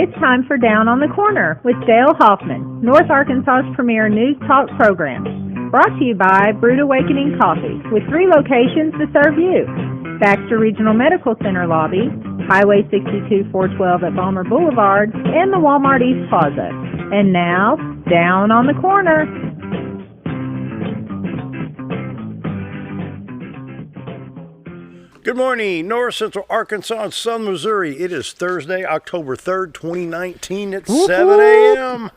It's time for Down on the Corner with Dale Hoffman, North Arkansas's premier news talk program. Brought to you by Brewed Awakening Coffee, with 3 locations to serve you. Baxter Regional Medical Center lobby, Highway 62 412 at Balmer Boulevard, and the Walmart East Plaza. And now, Down on the Corner. Good morning, North Central Arkansas and Southern Missouri. It is Thursday, October 3rd, 2019 at 7 a.m.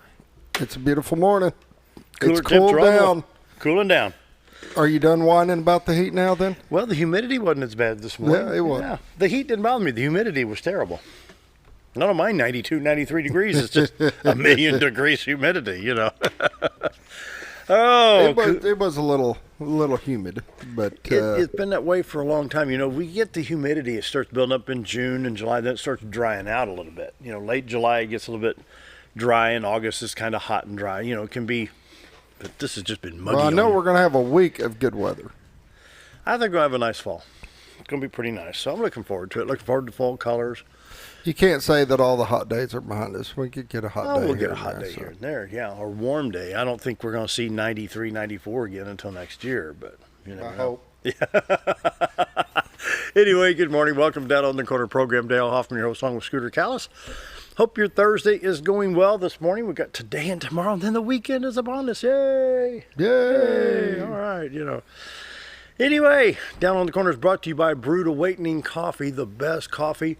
It's a beautiful morning. Cooler It's cooled down. Cooling down. Are you done whining about the heat now then? Well, the humidity wasn't as bad this morning. Yeah, it was. Yeah, the heat didn't bother me. The humidity was terrible. None of mine 92, 93 degrees. It's just a million degrees humidity, you know. Oh, it was a little humid, but it's been that way for a long time. You know, we get the humidity. It starts building up in June and July. Then it starts drying out a little bit. You know, late July it gets a little bit dry, and August is kind of hot and dry. You know, it can be, but this has just been muggy. well, I know we're going to have a week of good weather. I think we'll have a nice fall. It's going to be pretty nice. So I'm looking forward to it. Looking forward to fall colors. You can't say that all the hot days are behind us. We could get a hot day. We'll get a hot day here and there, yeah, or warm day. I don't think we're going to see 93, 94 again until next year, but you never know. Hope. Anyway, good morning. Welcome Down on the Corner program. Dale Hoffman, your host, along with Scooter Callis. Hope your Thursday is going well this morning. We've got today and tomorrow, and then the weekend is upon us. Yay! Yay! All right, you know. Anyway, Down on the Corner is brought to you by Brewed Awakening Coffee, the best coffee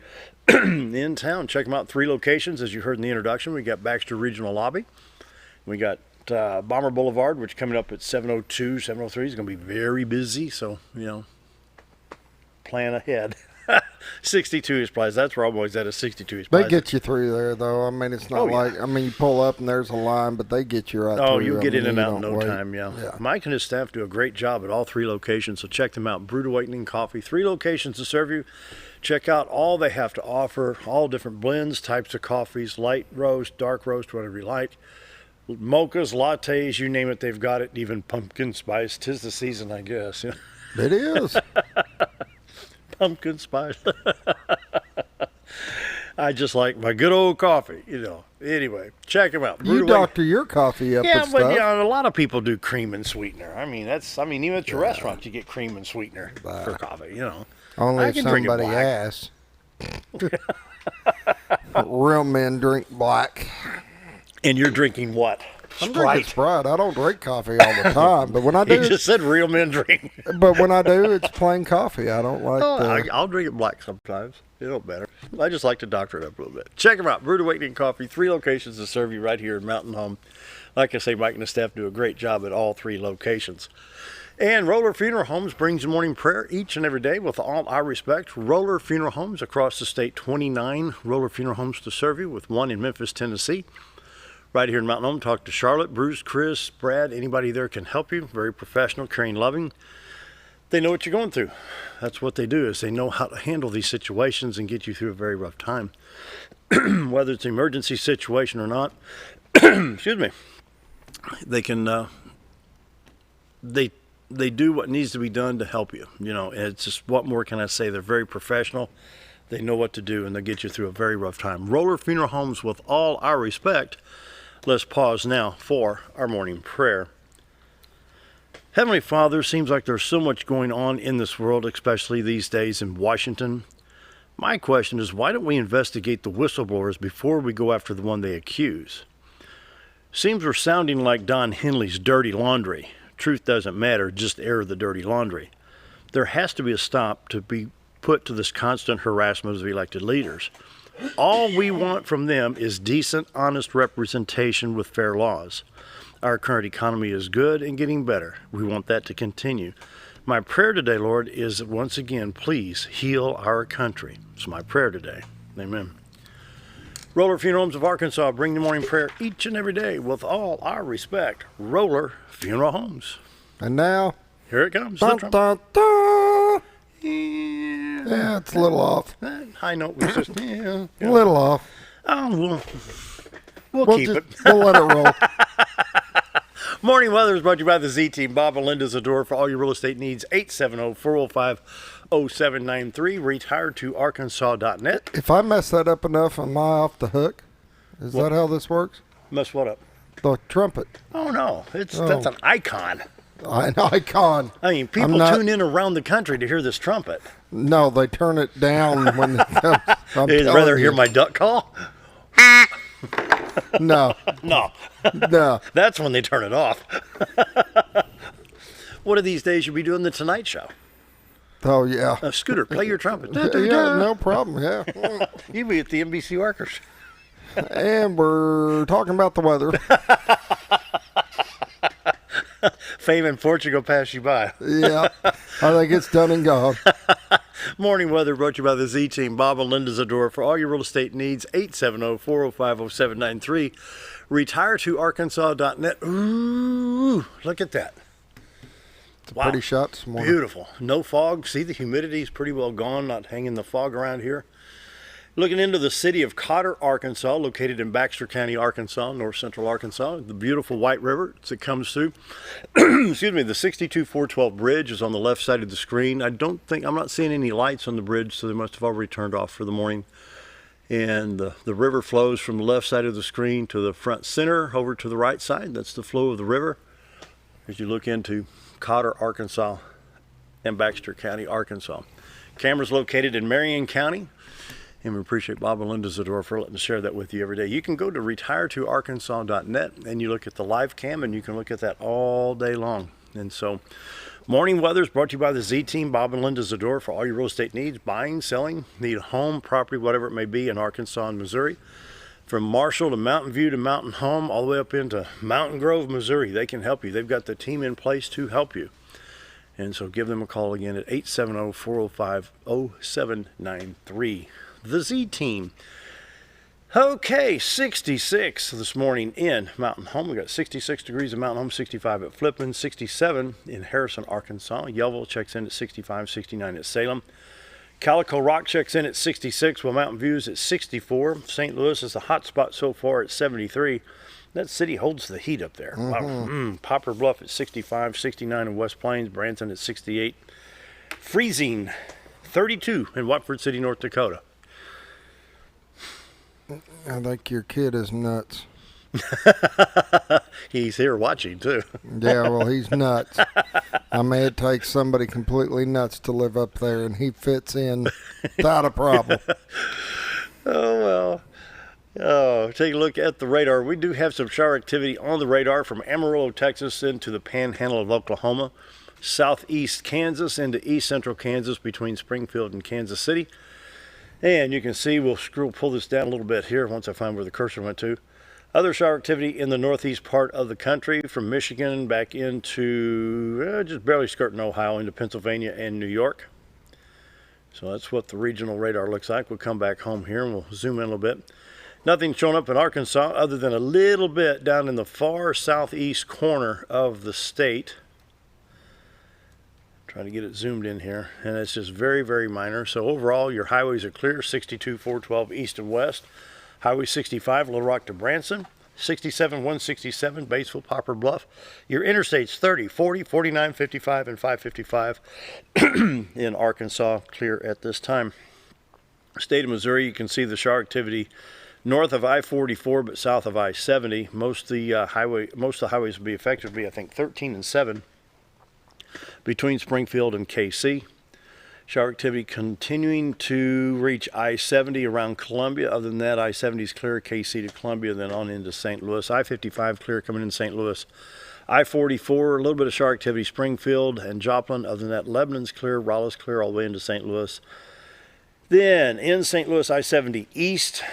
in town. Check them out, 3 locations, as you heard in the introduction. We got Baxter Regional Lobby. We got Balmer Boulevard, which coming up at 7:02, 7:03 is going to be very busy. So, you know, plan ahead. 62 East Plaza. That's where I'm always at, 62 East Plaza. They get you through there, though. I mean, it's not you pull up and there's a line, but they get you right through. Oh, you get in and out in no time, yeah. Yeah. Mike and his staff do a great job at all 3 locations, so check them out. Brewed Awakening Coffee, 3 locations to serve you. Check out all they have to offer, all different blends, types of coffees, light roast, dark roast, whatever you like. Mochas, lattes, you name it, they've got it. Even pumpkin spice. 'Tis the season, I guess. It is. Pumpkin spice. I just like my good old coffee, you know. Anyway, check them out. You doctor your coffee up yeah, and but stuff. yeah, a lot of people do cream and sweetener. I mean, even at your restaurant, you get cream and sweetener for coffee, you know. Only I if can drink it somebody black. asks. Real men drink black. And you're drinking what? I'm drinking Sprite. I don't drink coffee all the time, but when I do, You just said real men drink. but when I do, it's plain coffee. I don't like I'll drink it black sometimes. It don't matter. I just like to doctor it up a little bit. Check them out. Brewed Awakening Coffee, 3 locations to serve you right here in Mountain Home. Like I say, Mike and the staff do a great job at all 3 locations. And Roller Funeral Homes brings you morning prayer each and every day with all our respect. Roller Funeral Homes across the state, 29 Roller Funeral Homes to serve you, with 1 in Memphis, Tennessee. Right here in Mountain Home, talk to Charlotte, Bruce, Chris, Brad. Anybody there can help you. Very professional, caring, loving. They know what you're going through. That's what they do, is they know how to handle these situations and get you through a very rough time. Whether it's an emergency situation or not, excuse me, they can, they do what needs to be done to help you. You know, it's just, what more can I say? They're very professional. They know what to do, and they'll get you through a very rough time. Roller Funeral Homes, with all our respect. Let's pause now for our morning prayer. Heavenly Father, seems like there's so much going on in this world, especially these days in Washington. My question is, why don't we investigate the whistleblowers before we go after the one they accuse? Seems we're sounding like Don Henley's dirty laundry. Truth doesn't matter, just air the dirty laundry. There has to be a stop to be put to this constant harassment of elected leaders. All we want from them is decent, honest representation with fair laws. Our current economy is good and getting better. We want that to continue. My prayer today, Lord, is once again, please heal our country. It's my prayer today. Amen. Roller Funeral Homes of Arkansas bring the morning prayer each and every day with all our respect. Roller Funeral Homes. And now, here it comes. dun, dun, dun. Yeah. Yeah, it's a little off. That high note was just, A little off. Oh, we'll keep it. We'll let it roll. Morning Weather is brought to you by the Z-Team. Bob and Linda Zador for all your real estate needs. 870-405-0793. Retire to Arkansas.net. If I mess that up enough, am I off the hook? Is that how this works? Mess what up? The trumpet. Oh no, that's an icon. An icon. I mean, people tune in around the country to hear this trumpet. No, they turn it down when it comes. They'd rather hear my duck call? No. No. No. That's when they turn it off. One of these days you'll be doing the Tonight Show. Oh, yeah. Scooter, play your trumpet. Yeah, no problem, yeah. You'll be at the NBC Workers. And we're talking about the weather. Fame and fortune go pass you by. Yeah, I think it's done and gone. Morning weather brought to you by the Z Team. Bob and Linda Zador for all your real estate needs. 870-405-0793. RetireToArkansas.net. Ooh, look at that. It's a pretty shot this morning. Beautiful. No fog. See, the humidity is pretty well gone. Not hanging the fog around here. Looking into the city of Cotter, Arkansas, located in Baxter County, Arkansas, north central Arkansas. The beautiful White River as it comes through. Excuse me, the 62-412 bridge is on the left side of the screen. I'm not seeing any lights on the bridge, so they must have already turned off for the morning. And the river flows from the left side of the screen to the front center, over to the right side. That's the flow of the river as you look into Cotter, Arkansas, and Baxter County, Arkansas. Camera's located in Marion County. And we appreciate Bob and Linda Zador for letting us share that with you every day. You can go to RetireToArkansas.net and you look at the live cam and you can look at that all day long. And so, morning weather is brought to you by the Z Team, Bob and Linda Zador, for all your real estate needs, buying, selling, need a home, property, whatever it may be in Arkansas and Missouri. From Marshall to Mountain View to Mountain Home, all the way up into Mountain Grove, Missouri. They can help you. They've got the team in place to help you. And so give them a call again at 870-405-0793. The Z Team. Okay, 66 this morning in Mountain Home. We got 66 degrees in Mountain Home, 65 at Flippin, 67 in Harrison, Arkansas. Yellville checks in at 65, 69 at Salem. Calico Rock checks in at 66, while Mountain View is at 64. St. Louis is the hot spot so far at 73. That city holds the heat up there. Wow. Poplar Bluff at 65, 69 in West Plains. Branson at 68. Freezing 32 in Watford City, North Dakota. I think your kid is nuts. He's here watching, too. Yeah, well, he's nuts. I mean, it takes somebody completely nuts to live up there, and he fits in without a problem. Oh, well. Oh, take a look at the radar. We do have some shower activity on the radar from Amarillo, Texas, into the panhandle of Oklahoma, southeast Kansas into east central Kansas between Springfield and Kansas City. And you can see, we'll pull this down a little bit here once I find where the cursor went to. Other shower activity in the northeast part of the country, from Michigan back into just barely skirting Ohio into Pennsylvania and New York. So that's what the regional radar looks like. We'll come back home here and we'll zoom in a little bit. Nothing showing up in Arkansas other than a little bit down in the far southeast corner of the state. Trying to get it zoomed in here, and it's just very, very minor. So overall, your highways are clear, 62, 412 east and west. Highway 65, Little Rock to Branson. 67, 167, Batesville, Poplar Bluff. Your interstates 30, 40, 49, 55, and 555 in Arkansas clear at this time. State of Missouri, you can see the shower activity north of I-44, but south of I-70. Most of the highways will be affected. Will be, I think, 13 and 7 between Springfield and KC. Shower activity continuing to reach I-70 around Columbia. Other than that, I-70 is clear, KC to Columbia, then on into St. Louis. I-55 clear coming in St. Louis. I-44, a little bit of shower activity, Springfield and Joplin. Other than that, Lebanon's clear, Rolla's clear all the way into St. Louis. Then in St. Louis, I-70 east.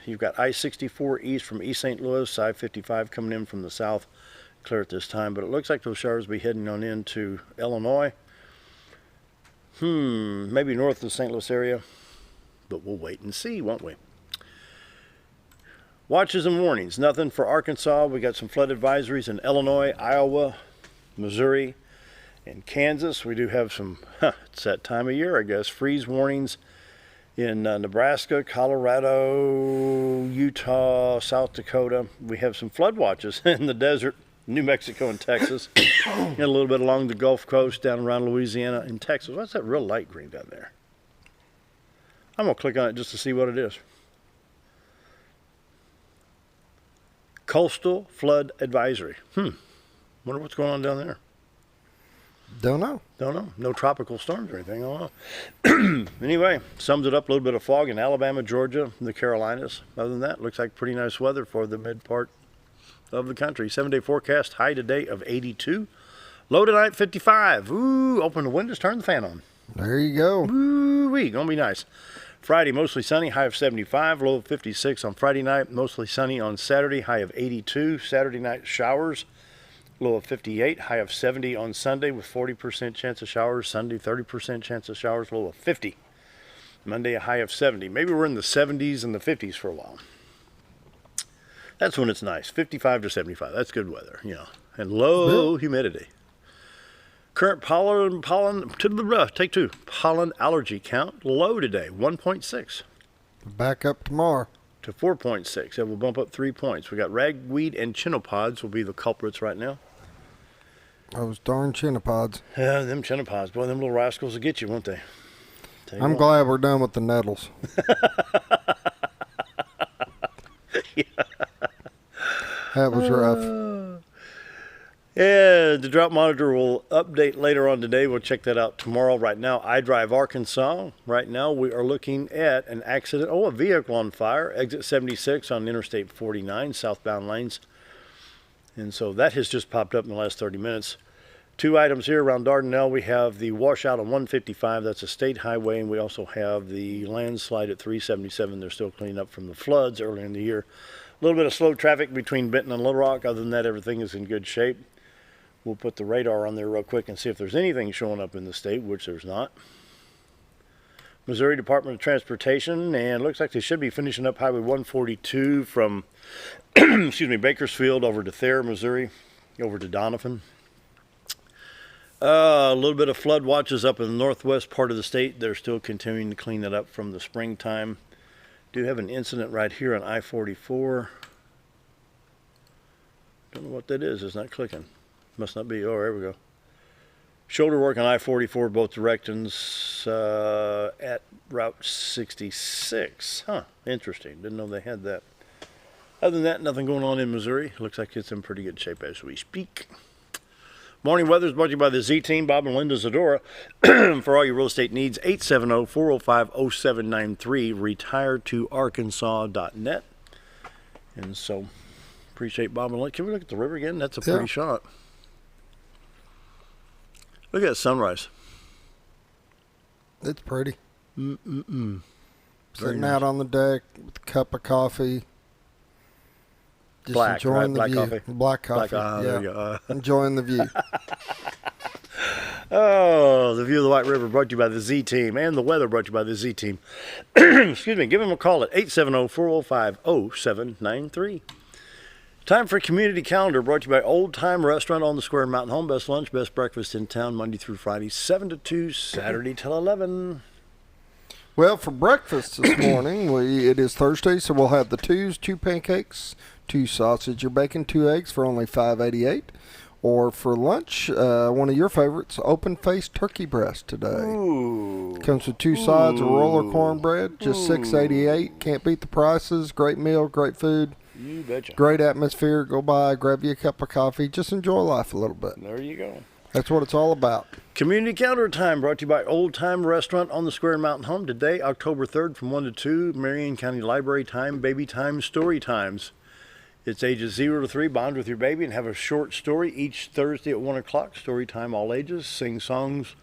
You've got I-64 east from East St. Louis, I-55 coming in from the south. Clear at this time, but it looks like those showers will be heading on into Illinois. Maybe north of the St. Louis area, but we'll wait and see, won't we? Watches and warnings. Nothing for Arkansas. We got some flood advisories in Illinois, Iowa, Missouri, and Kansas. We do have some, it's that time of year, I guess, freeze warnings in Nebraska, Colorado, Utah, South Dakota. We have some flood watches in the desert, New Mexico and Texas, and a little bit along the Gulf Coast, down around Louisiana and Texas. What's that real light green down there? I'm going to click on it just to see what it is. Coastal flood advisory. Wonder what's going on down there. Don't know. Don't know. No tropical storms or anything. I don't know. Anyway, sums it up. A little bit of fog in Alabama, Georgia, the Carolinas. Other than that, looks like pretty nice weather for the mid part of the country. 7-day forecast, high today of 82. Low tonight, 55. Ooh, open the windows, turn the fan on. There you go. Ooh-wee, gonna be nice. Friday, mostly sunny, high of 75, low of 56 on Friday night. Mostly sunny on Saturday, high of 82. Saturday night, showers, low of 58, high of 70 on Sunday with 40% chance of showers. Sunday, 30% chance of showers, low of 50. Monday, a high of 70. Maybe we're in the 70s and the 50s for a while. That's when it's nice, 55 to 75. That's good weather, and low humidity. Current pollen, take two. Pollen allergy count, low today, 1.6. Back up tomorrow. To 4.6. It will bump up 3 points. We got ragweed and chinnopods will be the culprits right now. Those darn chinnopods. Yeah, them chinnopods. Boy, them little rascals will get you, won't they? I'm glad we're done with the nettles. That was rough. Yeah, the drought monitor will update later on today. We'll check that out tomorrow. Right now, iDrive Arkansas. Right now, we are looking at an accident. Oh, a vehicle on fire. Exit 76 on Interstate 49, southbound lanes. And so that has just popped up in the last 30 minutes. Two items here around Dardanelle. We have the washout on 155. That's a state highway. And we also have the landslide at 377. They're still cleaning up from the floods earlier in the year. A little bit of slow traffic between Benton and Little Rock. Other than that, everything is in good shape. We'll put the radar on there real quick and see if there's anything showing up in the state, which there's not. Missouri Department of Transportation, and it looks like they should be finishing up Highway 142 from Bakersfield over to Thayer, Missouri, over to Donovan. A little bit of flood watches up in the northwest part of the state. They're still continuing to clean that up from the springtime. Do have an incident right here on I-44. Don't know what that is. It's not clicking. Must not be. Oh, there we go. Shoulder work on I-44, both directions at Route 66. Huh, interesting. Didn't know they had that. Other than that, nothing going on in Missouri. Looks like it's in pretty good shape as we speak. Morning weather is brought to you by the Z-Team, Bob and Linda Zadora. For all your real estate needs, 870-405-0793, retiretoarkansas.net. And so, appreciate Bob and Linda. Can we look at the river again? That's a pretty shot. Look at that sunrise. It's pretty. Very Sitting nice. out on the deck with a cup of coffee. Just Black, enjoying right? the Black view. coffee? Black coffee. There you go. Enjoying the view. Oh, the view of the White River brought to you by the Z-Team, and the weather brought to you by the Z-Team. Excuse me. Give them a call at 870-405-0793. Time for Community Calendar, brought to you by Old Time Restaurant on the Square in Mountain Home. Best lunch, best breakfast in town, Monday through Friday, 7 to 2, Saturday till 11. Well, for breakfast this morning, it is Thursday, so we'll have the two pancakes, 2 sausage or bacon, 2 eggs for only $5.88. Or for lunch, one of your favorites, open-faced turkey breast today. Ooh. Comes with 2 sides of roller cornbread, just $6.88. Can't beat the prices. Great meal, great food. You betcha. Great atmosphere. Go by, grab you a cup of coffee. Just enjoy life a little bit. There you go. That's what it's all about. Community Calendar Time brought to you by Old Time Restaurant on the Square in Mountain Home. Today, October 3rd from 1 to 2, Marion County Library Time, Baby Time, Story Times. It's ages 0 to 3. Bond with your baby and have a short story each Thursday at 1 o'clock. Story time, all ages. Sing songs,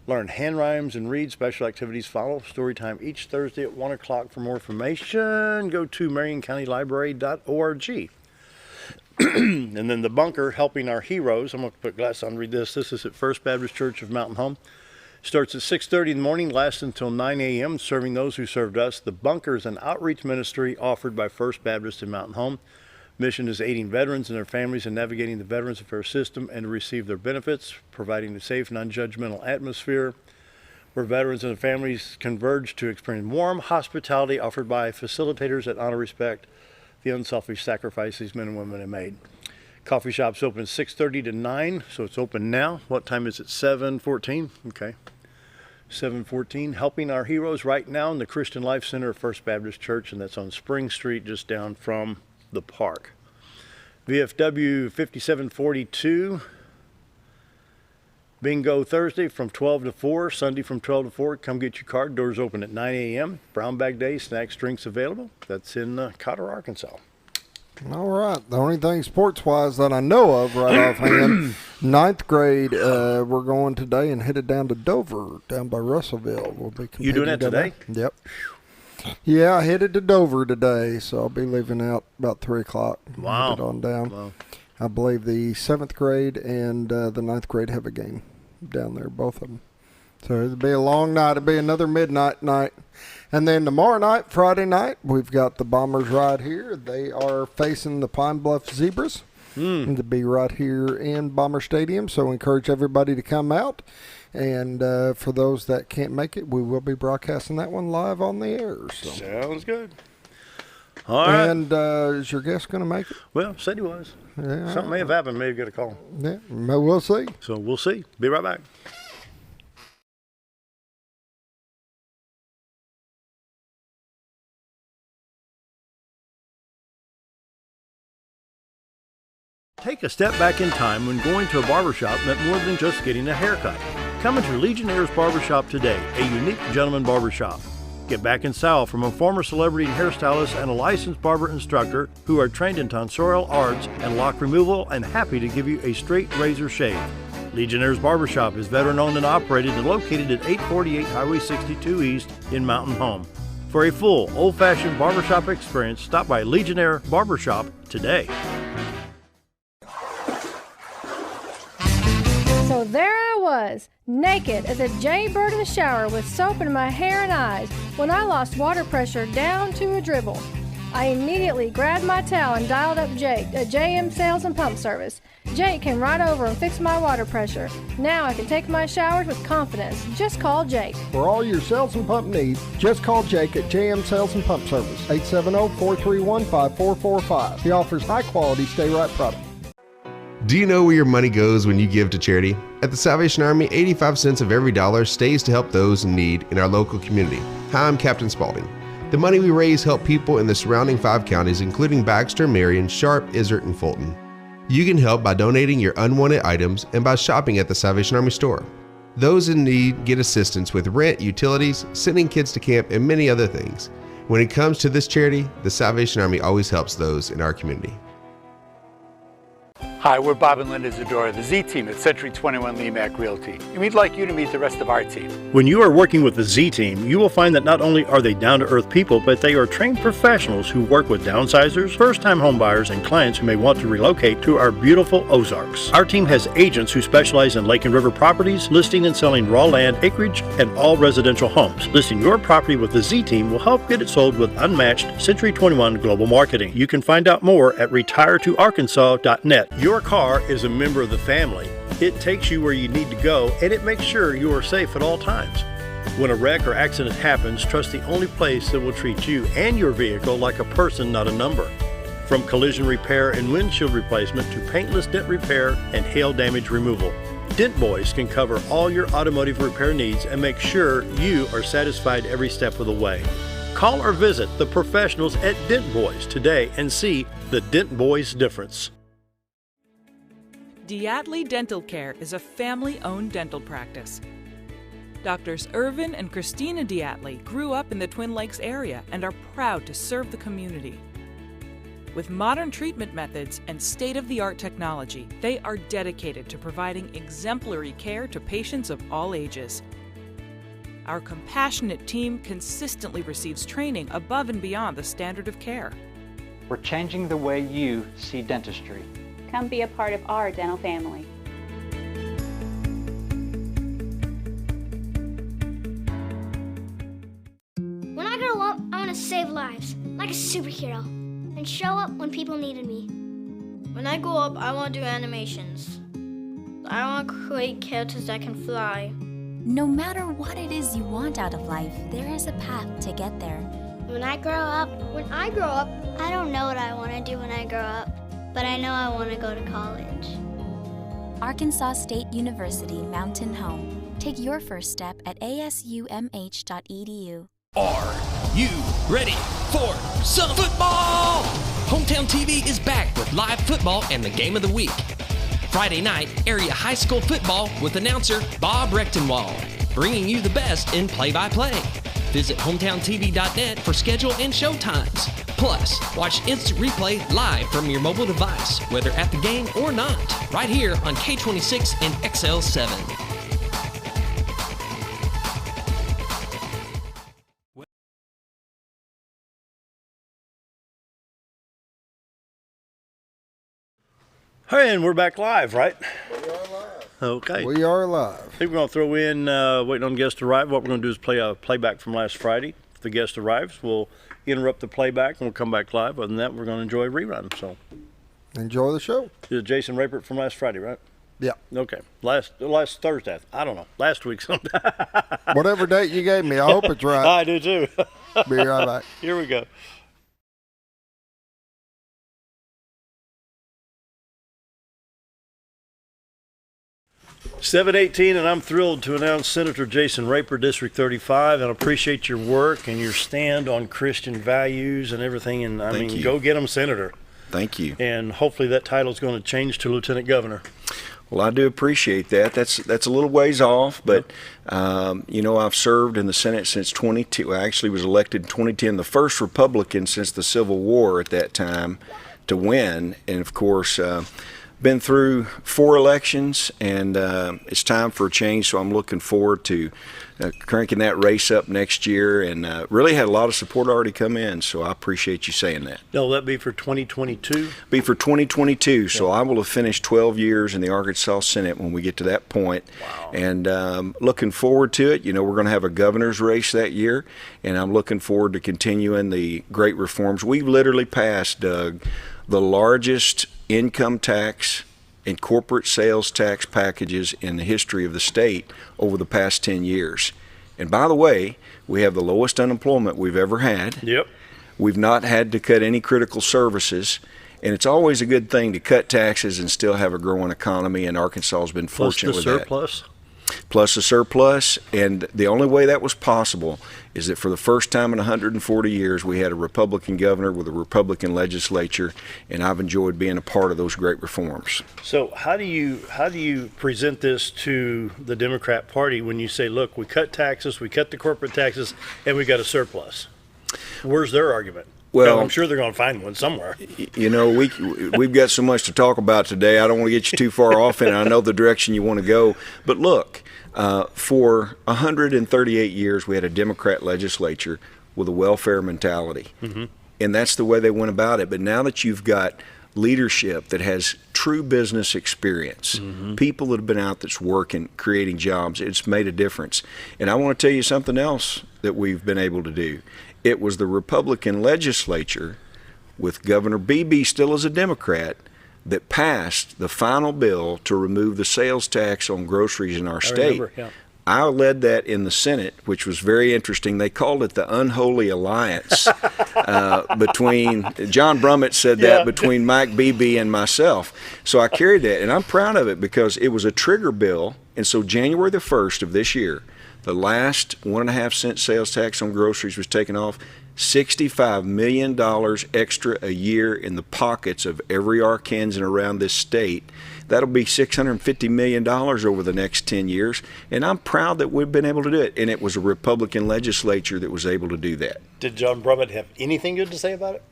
learn hand rhymes, and read. Special activities follow. Story time each Thursday at 1 o'clock. For more information, go to marioncountylibrary.org. And then the bunker, helping our heroes. I'm going to put glasses on and read this. This is at First Baptist Church of Mountain Home. Starts at 6:30 in the morning, lasts until 9 a.m., serving those who served us. The bunker is an outreach ministry offered by First Baptist in Mountain Home. Mission is aiding veterans and their families in navigating the Veterans Affairs system and to receive their benefits, providing a safe, non-judgmental atmosphere where veterans and their families converge to experience warm hospitality offered by facilitators that honor, respect the unselfish sacrifice these men and women have made. Coffee shop's open 6:30 to 9, so it's open now. What time is it? 7:14? Okay. 7:14. Helping our heroes right now in the Christian Life Center of First Baptist Church, and that's on Spring Street just down from the park. VFW 5742. Bingo Thursday from 12 to 4, Sunday from 12 to 4. Come get your card. Doors open at 9 a.m. Brown Bag Day, snacks, drinks available. That's in Cotter, Arkansas. All right. The only thing sports-wise that I know of right offhand, 9th grade, we're going today and headed down to Dover, down by Russellville. We'll be You doing that today? Yep. Yeah, I headed to Dover today, so I'll be leaving out about 3 o'clock. Wow. Headed on down. Wow. I believe the 7th grade and the 9th grade have a game down there, both of them. So it'll be a long night. It'll be another midnight night. And then tomorrow night, Friday night, we've got the Bombers right here. They are facing the Pine Bluff Zebras. And to be right here in Bomber Stadium. So encourage everybody to come out. And for those that can't make it, we will be broadcasting that one live on the air. So. Sounds good. All right. And is your guest going to make it? Well, said he was. Yeah. Something may have happened. Maybe get a call. Yeah, we'll see. So we'll see. Be right back. Take a step back in time when going to a barbershop meant more than just getting a haircut. Come into Legionnaire's Barbershop today, a unique gentleman barbershop. Get back in style from a former celebrity hairstylist and a licensed barber instructor who are trained in tonsorial arts and lock removal and happy to give you a straight razor shave. Legionnaire's Barbershop is veteran-owned and operated and located at 848 Highway 62 East in Mountain Home. For a full, old-fashioned barbershop experience, stop by Legionnaire Barbershop today. So there I was, naked as a jaybird in the shower with soap in my hair and eyes when I lost water pressure down to a dribble. I immediately grabbed my towel and dialed up Jake at JM Sales and Pump Service. Jake came right over and fixed my water pressure. Now I can take my showers with confidence. Just call Jake. For all your sales and pump needs, just call Jake at JM Sales and Pump Service, 870-431-5445. He offers high-quality stay-right products. Do you know where your money goes when you give to charity? At the Salvation Army, 85 cents of every dollar stays to help those in need in our local community. Hi, I'm Captain Spaulding. The money we raise help people in the surrounding 5 counties, including Baxter, Marion, Sharp, Izzard, and Fulton. You can help by donating your unwanted items and by shopping at the Salvation Army store. Those in need get assistance with rent, utilities, sending kids to camp, and many other things. When it comes to this charity, the Salvation Army always helps those in our community. Hi, we're Bob and Linda Zadora, the Z Team at Century 21 Lemac Realty, and we'd like you to meet the rest of our team. When you are working with the Z Team, you will find that not only are they down-to-earth people, but they are trained professionals who work with downsizers, first-time homebuyers, and clients who may want to relocate to our beautiful Ozarks. Our team has agents who specialize in lake and river properties, listing and selling raw land, acreage, and all residential homes. Listing your property with the Z Team will help get it sold with unmatched Century 21 global marketing. You can find out more at retiretoarkansas.net. Your car is a member of the family. It takes you where you need to go, and it makes sure you are safe at all times. When a wreck or accident happens, trust the only place that will treat you and your vehicle like a person, not a number. From collision repair and windshield replacement to paintless dent repair and hail damage removal, Dent Boys can cover all your automotive repair needs and make sure you are satisfied every step of the way. Call or visit the professionals at Dent Boys today and see the Dent Boys difference. Diatley Dental Care is a family-owned dental practice. Doctors Irvin and Christina Diatley grew up in the Twin Lakes area and are proud to serve the community. With modern treatment methods and state-of-the-art technology, they are dedicated to providing exemplary care to patients of all ages. Our compassionate team consistently receives training above and beyond the standard of care. We're changing the way you see dentistry. Come be a part of our dental family. When I grow up, I want to save lives, like a superhero, and show up when people needed me. When I grow up, I want to do animations. I want to create characters that can fly. No matter what it is you want out of life, there is a path to get there. When I grow up, I don't know what I want to do when I grow up. But I know I want to go to college. Arkansas State University Mountain Home. Take your first step at asumh.edu. Are you ready for some football? Hometown TV is back with live football and the game of the week. Friday night, area high school football with announcer Bob Rechtenwald, bringing you the best in play-by-play. Visit hometowntv.net for schedule and show times. Plus, watch instant replay live from your mobile device, whether at the game or not, right here on K26 and XL7. Hey, and we're back live, right? We are live. Okay. We are live. I think we're going to throw in, waiting on guests to arrive. What we're going to do is play a playback from last Friday. If the guest arrives, we'll interrupt the playback and we'll come back live. Other than that, we're going to enjoy a rerun. So, enjoy the show. This is Jason Rapert from last Friday, right? Yeah. Okay. Last Thursday. I don't know. Last week sometime. Whatever date you gave me, I hope it's right. I do too. Be right back. Here we go. (7:18), and I'm thrilled to announce Senator Jason Rapert, District 35, and appreciate your work and your stand on Christian values and everything. And I mean, go get him, Senator. Thank you. And hopefully that title is going to change to Lieutenant Governor. Well, I do appreciate that. That's a little ways off, but you know, I've served in the Senate since 2010. I actually was elected in 2010, the first Republican since the Civil War at that time to win, and of course. Been through 4 elections, and it's time for a change, so I'm looking forward to cranking that race up next year, and really had a lot of support already come in, so I appreciate you saying that. Will that be for 2022? Be for 2022, so I will have finished 12 years in the Arkansas Senate when we get to that point. Wow. And looking forward to it. You know, we're going to have a governor's race that year, and I'm looking forward to continuing the great reforms. We've literally passed, Doug, the largest income tax and corporate sales tax packages in the history of the state over the past 10 years. And by the way, we have the lowest unemployment we've ever had. Yep. We've not had to cut any critical services. And it's always a good thing to cut taxes and still have a growing economy, and Arkansas has been fortunate with that. Plus the surplus, and the only way that was possible is that for the first time in 140 years we had a Republican governor with a Republican legislature, and I've enjoyed being a part of those great reforms. So how do you present this to the Democrat Party when you say, look, we cut taxes, we cut the corporate taxes, and we got a surplus? Where's their argument? Well, I'm sure they're going to find one somewhere. You know, we've got so much to talk about today. I don't want to get you too far off, and I know the direction you want to go. But look, for 138 years, we had a Democrat legislature with a welfare mentality. Mm-hmm. And that's the way they went about it. But now that you've got leadership that has true business experience, mm-hmm. people that have been out that's working, creating jobs, it's made a difference. And I want to tell you something else that we've been able to do. It was the Republican legislature, with Governor Beebe still as a Democrat, that passed the final bill to remove the sales tax on groceries in our state. Remember, yeah. I led that in the Senate, which was very interesting. They called it the unholy alliance between, John Brummett said that, between Mike Beebe and myself. So I carried that, and I'm proud of it because it was a trigger bill. And so January the 1st of this year, the last 1.5 cent sales tax on groceries was taken off. $65 million extra a year in the pockets of every Arkansan around this state. That'll be $650 million over the next 10 years. And I'm proud that we've been able to do it. And it was a Republican legislature that was able to do that. Did John Brummett have anything good to say about it?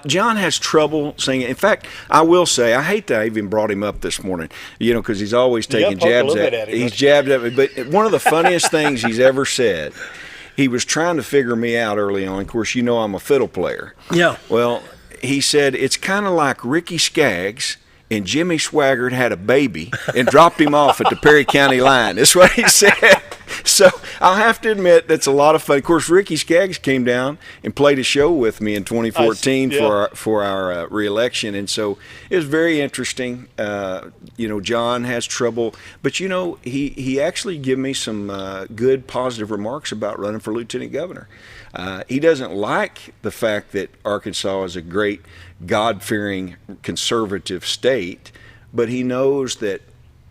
John has trouble saying it. In fact, I will say, I hate that I even brought him up this morning, you know, because he's always taking jabs at me. He's jabbed at me. But one of the funniest things he's ever said, he was trying to figure me out early on. Of course, you know I'm a fiddle player. Yeah. Well, he said, it's kind of like Ricky Skaggs and Jimmy Swaggart had a baby and dropped him off at the Perry County line. That's what he said. So I'll have to admit that's a lot of fun. Of course, Ricky Skaggs came down and played a show with me in 2014 for our re-election, and so it was very interesting. You know, John has trouble, but you know, he actually gave me some good positive remarks about running for lieutenant governor. He doesn't like the fact that Arkansas is a great God-fearing conservative state, but he knows that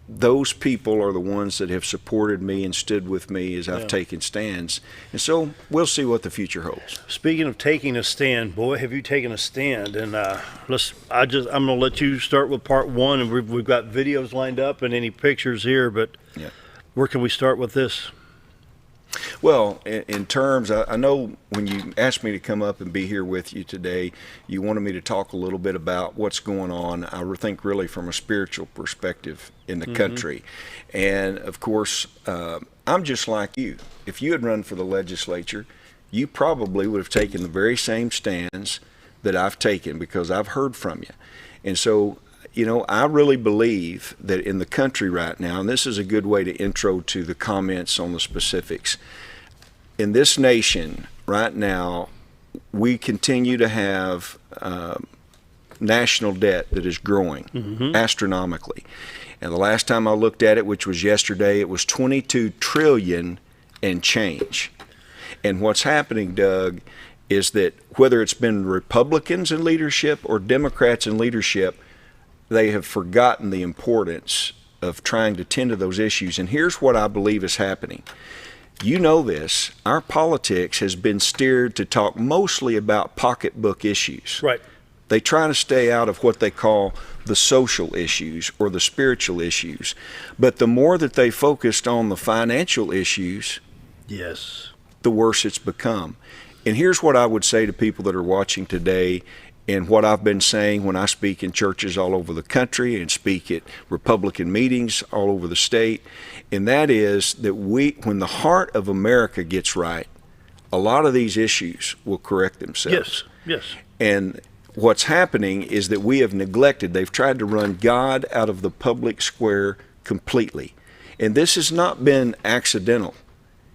those people are the ones that have supported me and stood with me as I've taken stands. And so we'll see what the future holds. Speaking of taking a stand, boy, have you taken a stand? And I'm going to let you start with part one, and we've got videos lined up and any pictures here, but where can we start with this? Well, in terms, I know when you asked me to come up and be here with you today, you wanted me to talk a little bit about what's going on, I think really from a spiritual perspective in the country. And of course, I'm just like you. If you had run for the legislature, you probably would have taken the very same stands that I've taken, because I've heard from you. And so, you know, I really believe that in the country right now, and this is a good way to intro to the comments on the specifics, in this nation right now, we continue to have national debt that is growing astronomically. And the last time I looked at it, which was yesterday, it was 22 trillion and change. And what's happening, Doug, is that whether it's been Republicans in leadership or Democrats in leadership, they have forgotten the importance of trying to tend to those issues. And here's what I believe is happening. You know this, our politics has been steered to talk mostly about pocketbook issues. Right. They try to stay out of what they call the social issues or the spiritual issues. But the more that they focused on the financial issues, the worse it's become. And here's what I would say to people that are watching today, and what I've been saying when I speak in churches all over the country and speak at Republican meetings all over the state, and that is that when the heart of America gets right, a lot of these issues will correct themselves. Yes. And what's happening is that we have neglected, they've tried to run God out of the public square completely. And this has not been accidental.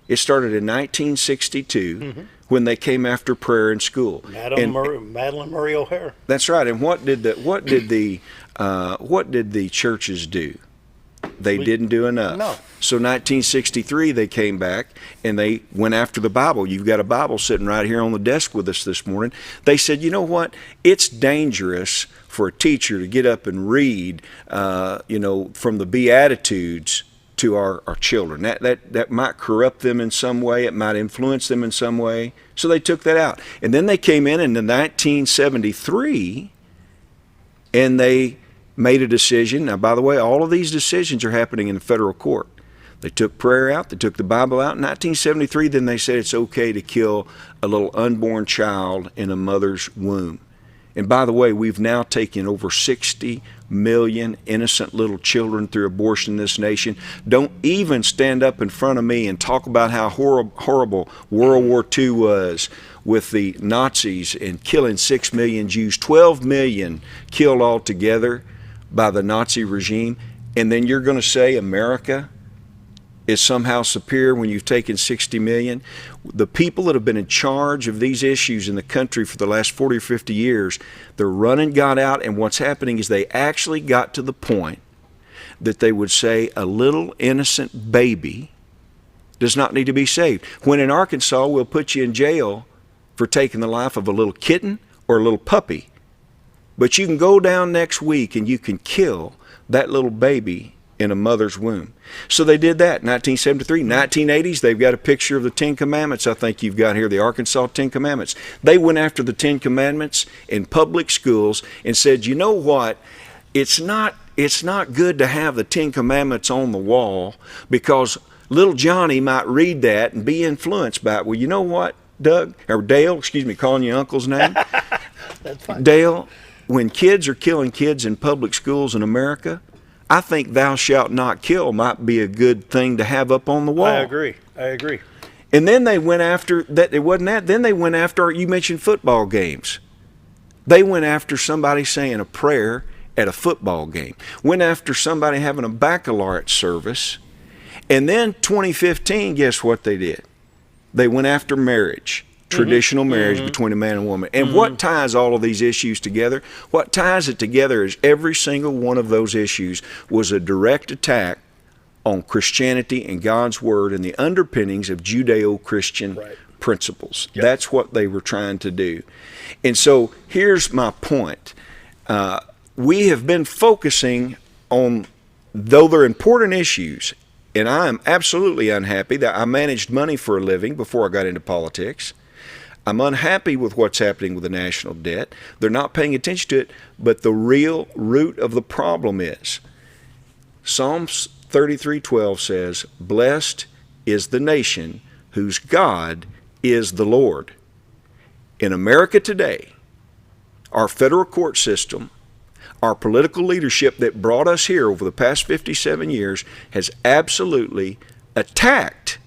It started in 1962 when they came after prayer in school. Madeline Murray O'Hara. That's right. And what did the churches do? They didn't do enough. No. So 1963 they came back and they went after the Bible. You've got a Bible sitting right here on the desk with us this morning. They said, you know what? It's dangerous for a teacher to get up and read, from the Beatitudes to our children. That might corrupt them in some way. It might influence them in some way. So they took that out. And then they came in 1973 and they made a decision. Now, by the way, all of these decisions are happening in the federal court. They took prayer out. They took the Bible out. In 1973, then they said it's okay to kill a little unborn child in a mother's womb. And by the way, we've now taken over 60 million innocent little children through abortion in this nation. Don't even stand up in front of me and talk about how horrible World War II was with the Nazis and killing 6 million Jews, 12 million killed altogether by the Nazi regime. And then you're going to say America is somehow superior when you've taken 60 million. The people that have been in charge of these issues in the country for the last 40 or 50 years, they're running God out, and what's happening is they actually got to the point that they would say a little innocent baby does not need to be saved. When in Arkansas, we'll put you in jail for taking the life of a little kitten or a little puppy. But you can go down next week and you can kill that little baby in a mother's womb. So they did that in 1973. 1980s, they've got a picture of the Ten Commandments. I think you've got here the Arkansas Ten Commandments. They went after the Ten Commandments in public schools and said, you know what? It's not good to have the Ten Commandments on the wall because little Johnny might read that and be influenced by it. Well, you know what, Doug, or Dale, calling you uncle's name. That's fine. Dale, when kids are killing kids in public schools in America, I think thou shalt not kill might be a good thing to have up on the wall. I agree. And then they went after that. It wasn't that. Then they went after, you mentioned football games. They went after somebody saying a prayer at a football game. Went after somebody having a baccalaureate service. And then 2015, guess what they did? They went after marriage. Traditional marriage between a man and a woman. And what ties all of these issues together? What ties it together is every single one of those issues was a direct attack on Christianity and God's Word and the underpinnings of Judeo-Christian principles. Yep. That's what they were trying to do. And so here's my point. We have been focusing on though they're important issues, and I am absolutely unhappy that I managed money for a living before I got into politics. I'm unhappy with what's happening with the national debt. They're not paying attention to it, but the real root of the problem is Psalms 33:12 says, "Blessed is the nation whose God is the Lord." In America today, our federal court system, our political leadership that brought us here over the past 57 years has absolutely attacked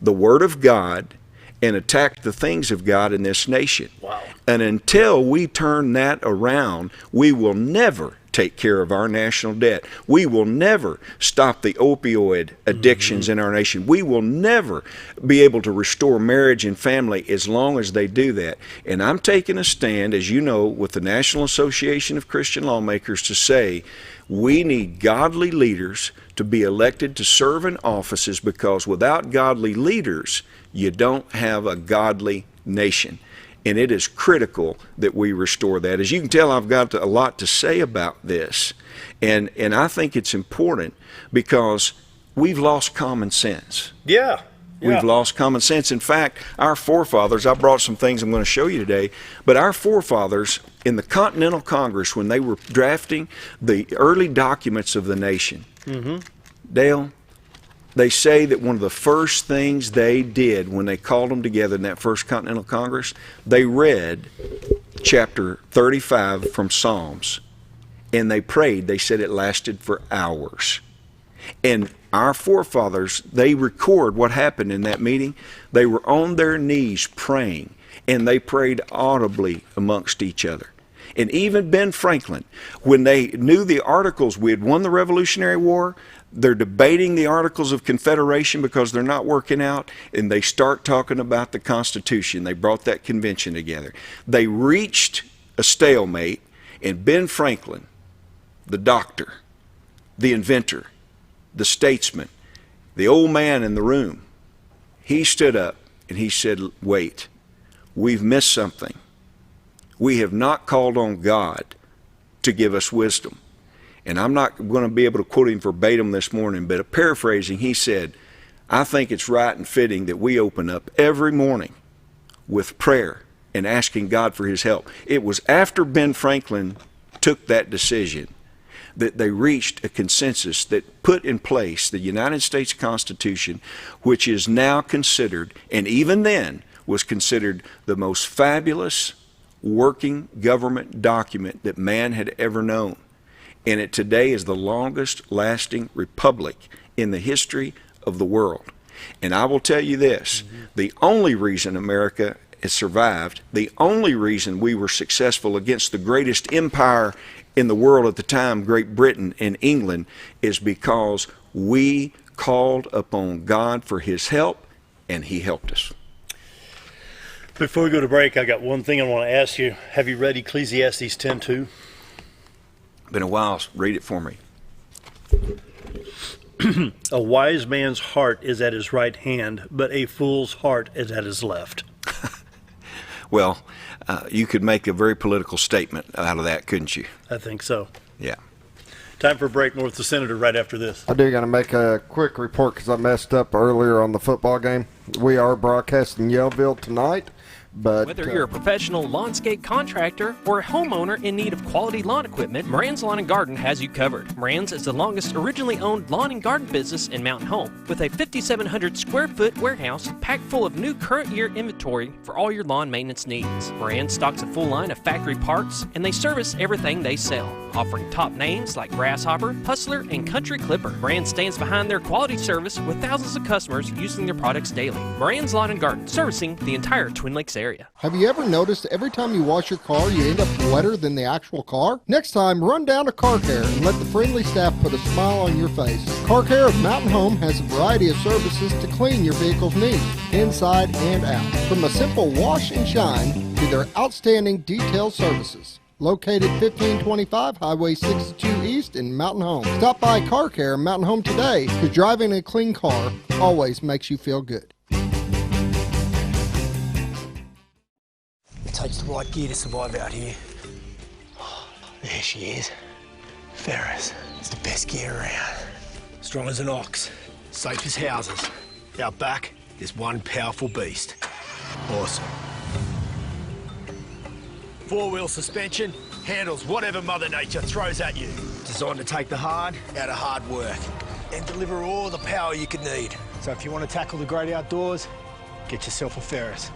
the Word of God and attacked the things of God in this nation. Wow. And until we turn that around, we will never take care of our national debt. We will never stop the opioid addictions in our nation. We will never be able to restore marriage and family as long as they do that. And I'm taking a stand, as you know, with the National Association of Christian Lawmakers to say we need godly leaders to be elected to serve in offices, because without godly leaders, you don't have a godly nation. And it is critical that we restore that. As you can tell, I've got a lot to say about this. And I think it's important because we've lost common sense. Yeah. We've lost common sense. In fact, our forefathers, I brought some things I'm going to show you today, but our forefathers in the Continental Congress, when they were drafting the early documents of the nation, Dale, they say that one of the first things they did when they called them together in that first Continental Congress, they read chapter 35 from Psalms, and they prayed. They said it lasted for hours. And our forefathers, they record what happened in that meeting. They were on their knees praying, and they prayed audibly amongst each other. And even Ben Franklin, when they knew the Articles, we had won the Revolutionary War, they're debating the Articles of Confederation because they're not working out, and they start talking about the Constitution. They brought that convention together. They reached a stalemate, and Ben Franklin, the doctor, the inventor, the statesman, the old man in the room, he stood up and he said, "Wait, we've missed something. We have not called on God to give us wisdom." And I'm not going to be able to quote him verbatim this morning, but paraphrasing, he said, "I think it's right and fitting that we open up every morning with prayer and asking God for his help." It was after Ben Franklin took that decision that they reached a consensus that put in place the United States Constitution, which is now considered, and even then was considered, the most fabulous working government document that man had ever known. And it today is the longest lasting republic in the history of the world. And I will tell you this, the only reason America has survived, the only reason we were successful against the greatest empire in the world at the time, Great Britain and England, is because we called upon God for his help, and he helped us. Before we go to break, I got one thing I want to ask you. Have you read Ecclesiastes 10:2? Been a while. Read it for me. A wise man's heart is at his right hand, but a fool's heart is at his left. Well, you could make a very political statement out of that, couldn't you? I think so. Yeah. Time for a break. More with the Senator right after this. I do got to make a quick report because I messed up earlier on the football game. We are broadcasting Yellville tonight. But, whether you're a professional lawnscape contractor or a homeowner in need of quality lawn equipment, Moran's Lawn and Garden has you covered. Moran's is the longest originally owned lawn and garden business in Mountain Home, with a 5,700 square foot warehouse packed full of new current year inventory for all your lawn maintenance needs. Moran stocks a full line of factory parts, and they service everything they sell, offering top names like Grasshopper, Hustler, and Country Clipper. Moran stands behind their quality service with thousands of customers using their products daily. Moran's Lawn and Garden, servicing the entire Twin Lakes area. Have you ever noticed every time you wash your car, you end up wetter than the actual car? Next time, run down to Car Care and let the friendly staff put a smile on your face. Car Care of Mountain Home has a variety of services to clean your vehicle's needs, inside and out. From a simple wash and shine to their outstanding detail services. Located 1525 Highway 62 East in Mountain Home. Stop by Car Care in Mountain Home today, because driving a clean car always makes you feel good. It takes the right gear to survive out here. Oh, there she is. Ferris. It's the best gear around. Strong as an ox, safe as houses. Out back, there's one powerful beast. Awesome. Four-wheel suspension, handles whatever Mother Nature throws at you. Designed to take the hard out of hard work and deliver all the power you could need. So if you want to tackle the great outdoors, get yourself a Ferris.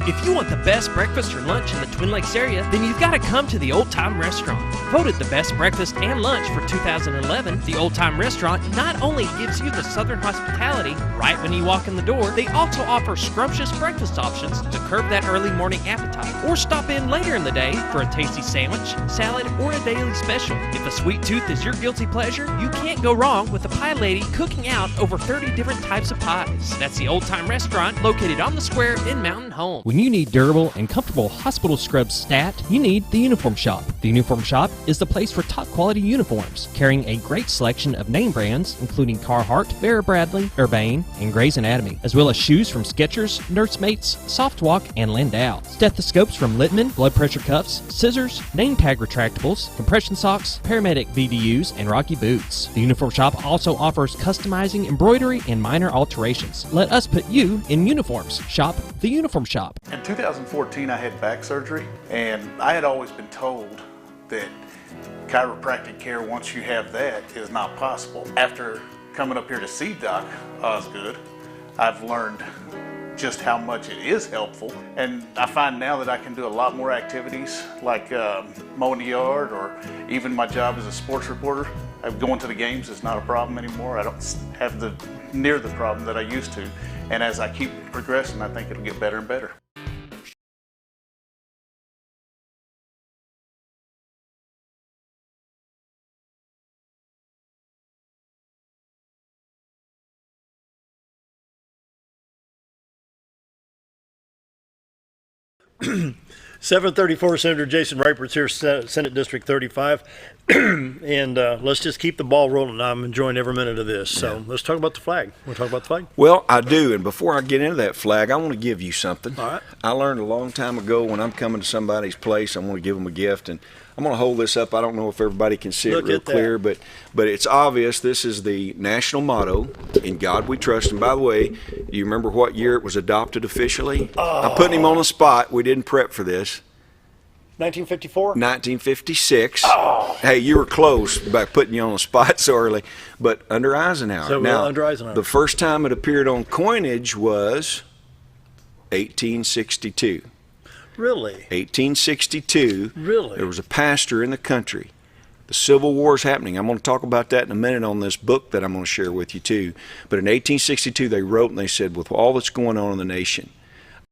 If you want the best breakfast or lunch in the Twin Lakes area, then you've got to come to the Old Time Restaurant. Voted the best breakfast and lunch for 2011, the Old Time Restaurant not only gives you the Southern hospitality right when you walk in the door, they also offer scrumptious breakfast options to curb that early morning appetite. Or stop in later in the day for a tasty sandwich, salad, or a daily special. If a sweet tooth is your guilty pleasure, you can't go wrong with the Pie Lady cooking out over 30 different types of pies. That's the Old Time Restaurant located on the square in Mountain Home. When you need durable and comfortable hospital scrubs stat, you need the Uniform Shop. The Uniform Shop is the place for top quality uniforms, carrying a great selection of name brands, including Carhartt, Vera Bradley, Urbane, and Grey's Anatomy, as well as shoes from Skechers, Nursemates, Softwalk, and Landau. Stethoscopes from Littman, blood pressure cuffs, scissors, name tag retractables, compression socks, paramedic VDUs, and Rocky boots. The Uniform Shop also offers customizing, embroidery, and minor alterations. Let us put you in uniforms. Shop the Uniform Shop. In 2014, I had back surgery, and I had always been told that chiropractic care, once you have that, is not possible. After coming up here to see Doc Osgood, I've learned just how much it is helpful, and I find now that I can do a lot more activities like mowing the yard, or even my job as a sports reporter. Going to the games is not a problem anymore. I don't have near the problem that I used to, and as I keep progressing, I think it'll get better and better. (734) Senator Jason Ripert's here, Senate District 35, and let's just keep the ball rolling. I'm enjoying every minute of this. So let's talk about the flag. Want to talk about the flag? Well, I do, and before I get into that flag, I want to give you something. All right. I learned a long time ago when I'm coming to somebody's place, I want to give them a gift, and I'm going to hold this up. I don't know if everybody can see it real clear, but it's obvious. This is the national motto, "In God We Trust." And by the way, you remember what year it was adopted officially? I'm putting him on the spot. We didn't prep for this. 1954? 1956. Hey, you were close by putting you on the spot so early, but under Eisenhower. So now, under Eisenhower. The first time it appeared on coinage was 1862. Really? 1862. Really? There was a pastor in the country. The Civil War is happening. I'm going to talk about that in a minute on this book that I'm going to share with you too. But in 1862, they wrote and they said, with all that's going on in the nation,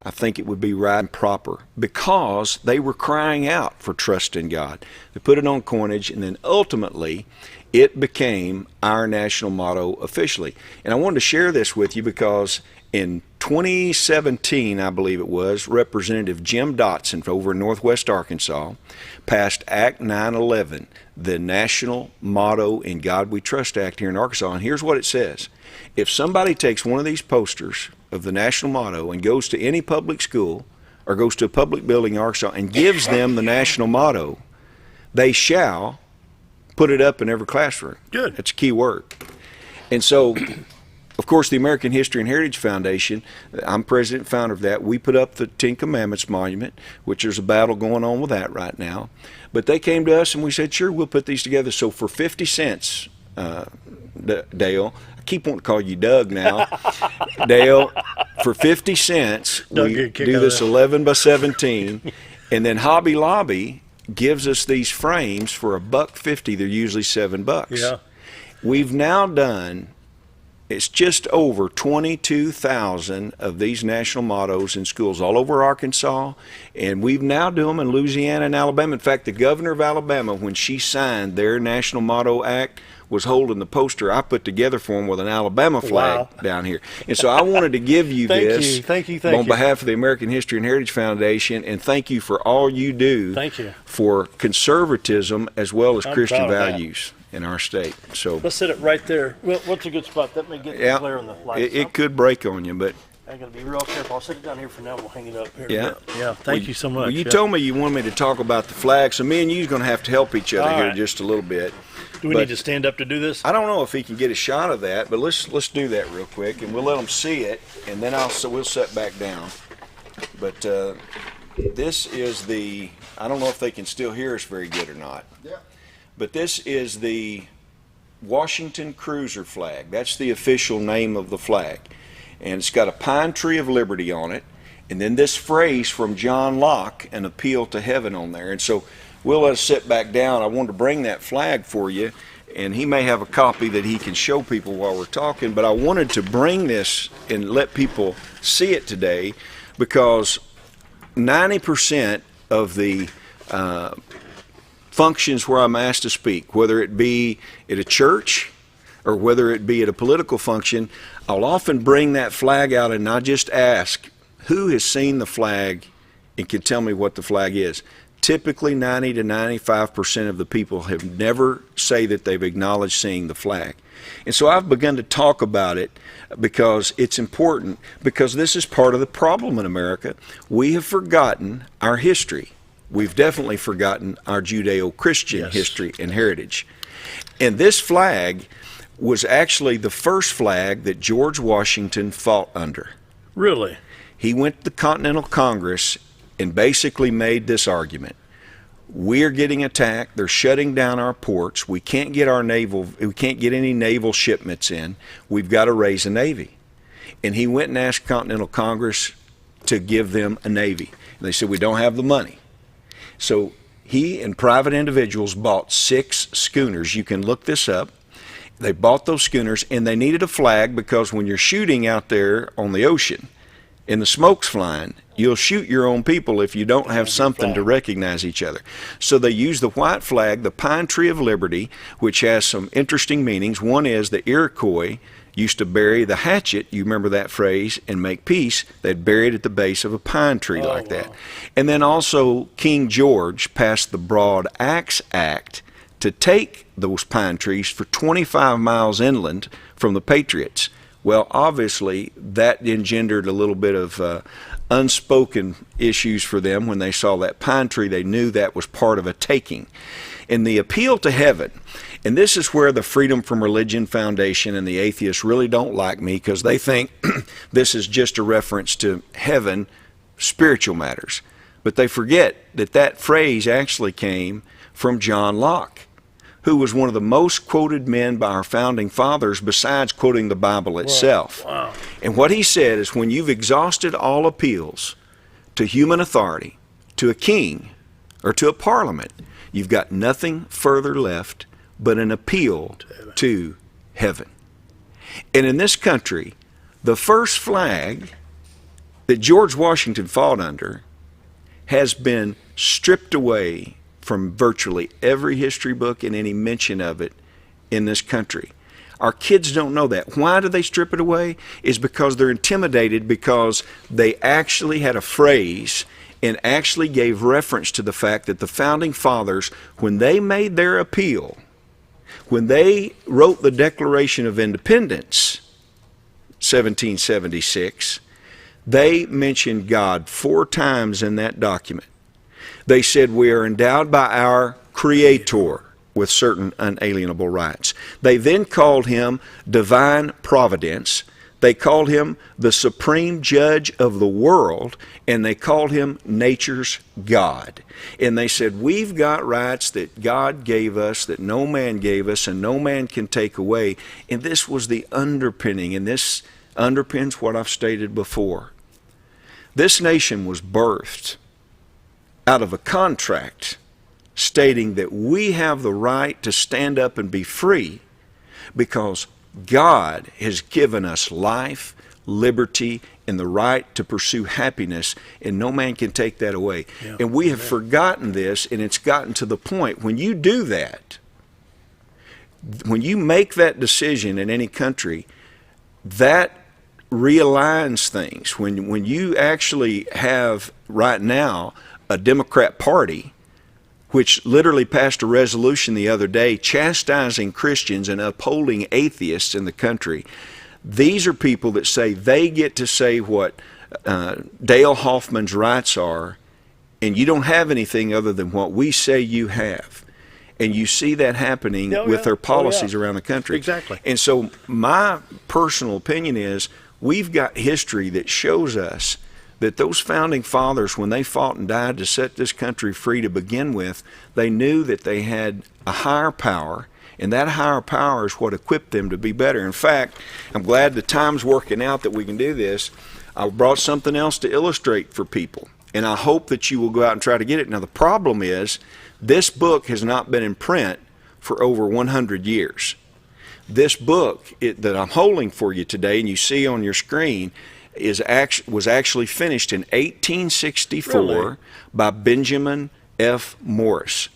I think it would be right and proper, because they were crying out for trust in God. They put it on coinage, and then ultimately it became our national motto officially. And I wanted to share this with you because in 2017, I believe it was, Representative Jim Dotson over in Northwest Arkansas passed Act 911, the national motto "In God We Trust" Act here in Arkansas. And here's what it says. If somebody takes one of these posters of the national motto and goes to any public school or goes to a public building in Arkansas and gives them the national motto, they shall put it up in every classroom. Good. That's a key word. And so, of course, the American History and Heritage Foundation, I'm president and founder of that. We put up the Ten Commandments Monument, which there's a battle going on with that right now. But they came to us and we said, sure, we'll put these together. So for 50 cents, Dale, I keep wanting to call you Doug now. Dale, for 50 cents, Doug, we do this 11 by 17. And then Hobby Lobby gives us these frames for $1.50. They're usually $7. Yeah. We've now done, it's just over 22,000 of these national mottos in schools all over Arkansas, and we've now done them in Louisiana and Alabama. In fact, the governor of Alabama, when she signed their National Motto Act, was holding the poster I put together for him with an Alabama flag down here. And so I wanted to give you this Thank you. on behalf of the American History and Heritage Foundation, and thank you for all you do for conservatism as well as Christian values in our state. So let's set it right there. Well, what's a good spot? That may get the glare on the lights. It could break on you, but I got to be real careful. I'll set it down here for now. We'll hang it up here. Yeah. Thank you so much. Well, you told me you wanted me to talk about the flag, so me and you's going to have to help each other here just a little bit. Do we need to stand up to do this? I don't know if he can get a shot of that, but let's do that real quick, and we'll let them see it, and then we'll sit back down. But this is the, I don't know if they can still hear us very good or not. Yeah. But this is the Washington Cruiser flag. That's the official name of the flag. And it's got a pine tree of liberty on it, and then this phrase from John Locke, an appeal to heaven, on there. And so we'll let us sit back down. I wanted to bring that flag for you, and he may have a copy that he can show people while we're talking, but I wanted to bring this and let people see it today, because 90% of the functions where I'm asked to speak, whether it be at a church or whether it be at a political function, I'll often bring that flag out and I just ask, who has seen the flag and can tell me what the flag is? Typically 90 to 95% of the people have never say that they've acknowledged seeing the flag. And so I've begun to talk about it because it's important, because this is part of the problem in America. We have forgotten our history. We've definitely forgotten our Judeo-Christian history and heritage. And this flag was actually the first flag that George Washington fought under. Really? He went to the Continental Congress and basically made this argument. We're getting attacked. They're shutting down our ports. We can't get any naval shipments in. We've got to raise a navy. And he went and asked Continental Congress to give them a navy. And they said, we don't have the money. So he and private individuals bought 6 schooners. You can look this up. They bought those schooners, and they needed a flag because when you're shooting out there on the ocean and the smoke's flying, you'll shoot your own people if you don't have something to recognize each other. So they used the white flag, the pine tree of liberty, which has some interesting meanings. One is the Iroquois used to bury the hatchet, you remember that phrase, and make peace. They'd bury it at the base of a pine tree like that. And then also King George passed the Broad Axe Act to take those pine trees for 25 miles inland from the Patriots. Well, obviously, that engendered a little bit of unspoken issues for them. When they saw that pine tree, they knew that was part of a taking. And the appeal to heaven, and this is where the Freedom from Religion Foundation and the atheists really don't like me, because they think this is just a reference to heaven, spiritual matters. But they forget that that phrase actually came from John Locke, who was one of the most quoted men by our founding fathers besides quoting the Bible itself. Wow. And what he said is, when you've exhausted all appeals to human authority, to a king, or to a parliament, you've got nothing further left but an appeal to heaven. And in this country, the first flag that George Washington fought under has been stripped away from virtually every history book and any mention of it in this country. Our kids don't know that. Why do they strip it away? Is because they're intimidated, because they actually had a phrase and actually gave reference to the fact that the founding fathers, when they made their appeal, when they wrote the Declaration of Independence, 1776, they mentioned God 4 times in that document. They said we are endowed by our Creator with certain unalienable rights. They then called him divine providence. They called him the supreme judge of the world, and they called him nature's God. And they said, we've got rights that God gave us, that no man gave us, and no man can take away. And this was the underpinning, and this underpins what I've stated before. This nation was birthed out of a contract stating that we have the right to stand up and be free because God has given us life, liberty, and the right to pursue happiness, and no man can take that away. Yeah. And we have forgotten this, and it's gotten to the point when you do that, when you make that decision in any country, that realigns things. When you actually have right now a Democrat Party which literally passed a resolution the other day chastising Christians and upholding atheists in the country. These are people that say they get to say what Dale Hoffman's rights are, and you don't have anything other than what we say you have. And you see that happening with their policies around the country. Exactly. And so my personal opinion is we've got history that shows us that those founding fathers, when they fought and died to set this country free to begin with, they knew that they had a higher power, and that higher power is what equipped them to be better. In fact, I'm glad the time's working out that we can do this. I brought something else to illustrate for people, and I hope that you will go out and try to get it. Now, the problem is this book has not been in print for over 100 years. This book that I'm holding for you today, and you see on your screen, was actually finished in 1864 by Benjamin F. Morris.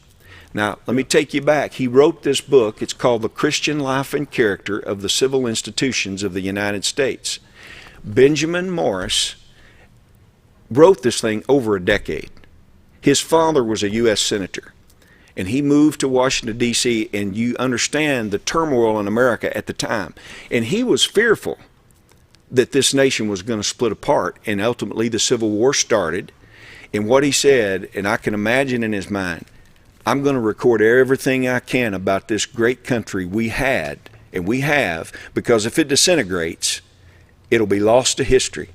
Now, let me take you back. He wrote this book. It's called The Christian Life and Character of the Civil Institutions of the United States. Benjamin Morris wrote this thing over a decade. His father was a U.S. Senator, and he moved to Washington, D.C., and you understand the turmoil in America at the time. And he was fearful that this nation was going to split apart, and ultimately the Civil War started. And what he said, and I can imagine in his mind, I'm going to record everything I can about this great country we had and we have, because if it disintegrates, it'll be lost to history.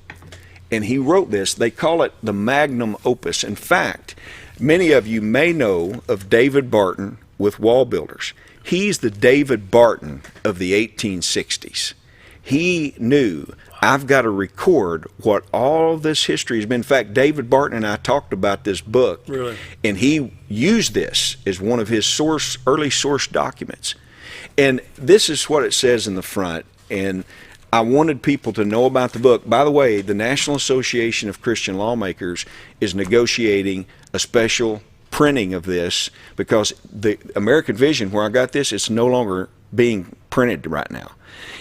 And he wrote this. They call it the magnum opus. In fact, many of you may know of David Barton with Wall Builders. He's the David Barton of the 1860s. He knew, I've got to record what all this history has been. In fact, David Barton and I talked about this book, and he used this as one of his early source documents. And this is what it says in the front, and I wanted people to know about the book. By the way, the National Association of Christian Lawmakers is negotiating a special printing of this, because the American Vision, where I got this, it's no longer being printed right now.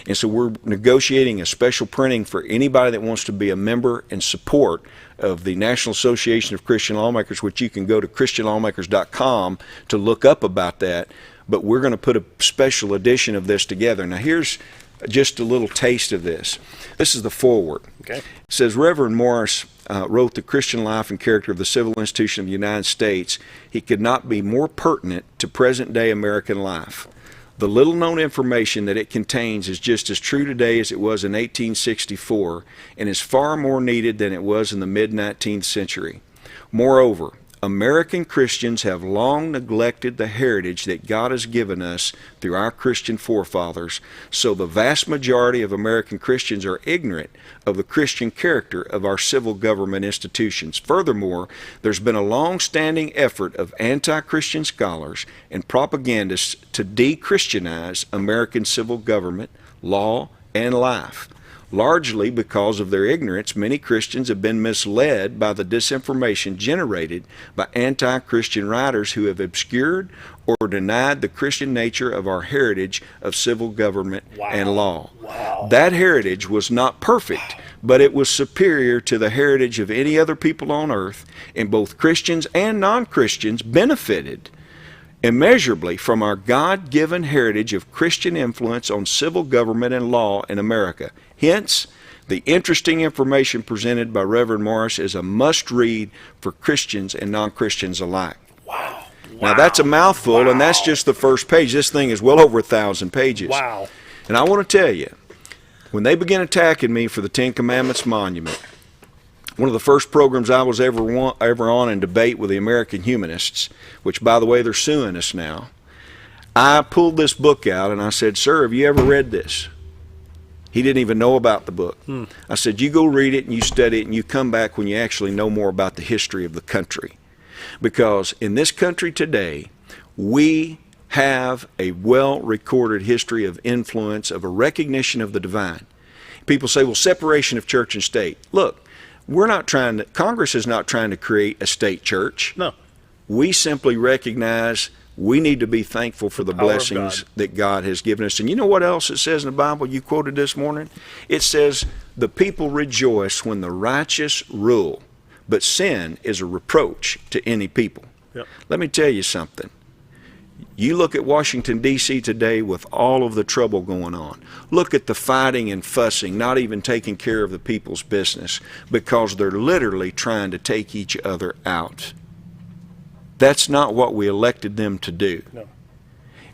And so we're negotiating a special printing for anybody that wants to be a member and support of the National Association of Christian Lawmakers, which you can go to christianlawmakers.com to look up about that. But we're going to put a special edition of this together. Now here's just a little taste of this. This is the foreword. Okay. It says, Reverend Morris wrote The Christian Life and Character of the Civil Institution of the United States. He could not be more pertinent to present-day American life. The little-known information that it contains is just as true today as it was in 1864, and is far more needed than it was in the mid-19th century. Moreover, American Christians have long neglected the heritage that God has given us through our Christian forefathers, so the vast majority of American Christians are ignorant of the Christian character of our civil government institutions. Furthermore, there's been a long-standing effort of anti-Christian scholars and propagandists to de-Christianize American civil government, law, and life. Largely because of their ignorance, many Christians have been misled by the disinformation generated by anti-Christian writers who have obscured or denied the Christian nature of our heritage of civil government and law. That heritage was not perfect, but it was superior to the heritage of any other people on earth, and both Christians and non-Christians benefited immeasurably from our God-given heritage of Christian influence on civil government and law in America. Hence, the interesting information presented by Reverend Morris is a must-read for Christians and non-Christians alike. Wow. Now, that's a mouthful, and that's just the first page. This thing is well over 1,000 pages. Wow. And I want to tell you, when they began attacking me for the Ten Commandments Monument, one of the first programs I was ever on in debate with the American Humanists, which, by the way, they're suing us now, I pulled this book out and I said, sir, have you ever read this? He didn't even know about the book. I said, you go read it and you study it and you come back when you actually know more about the history of the country. Because in this country today, we have a well-recorded history of influence, of a recognition of the divine. People say, well, separation of church and state. Look, Congress is not trying to create a state church. No. We simply recognize we need to be thankful for the blessings that God has given us. And you know what else it says in the Bible you quoted this morning? It says, the people rejoice when the righteous rule, but sin is a reproach to any people. Yep. Let me tell you something. You look at Washington, D.C. today with all of the trouble going on. Look at the fighting and fussing, not even taking care of the people's business, because they're literally trying to take each other out. That's not what we elected them to do. No.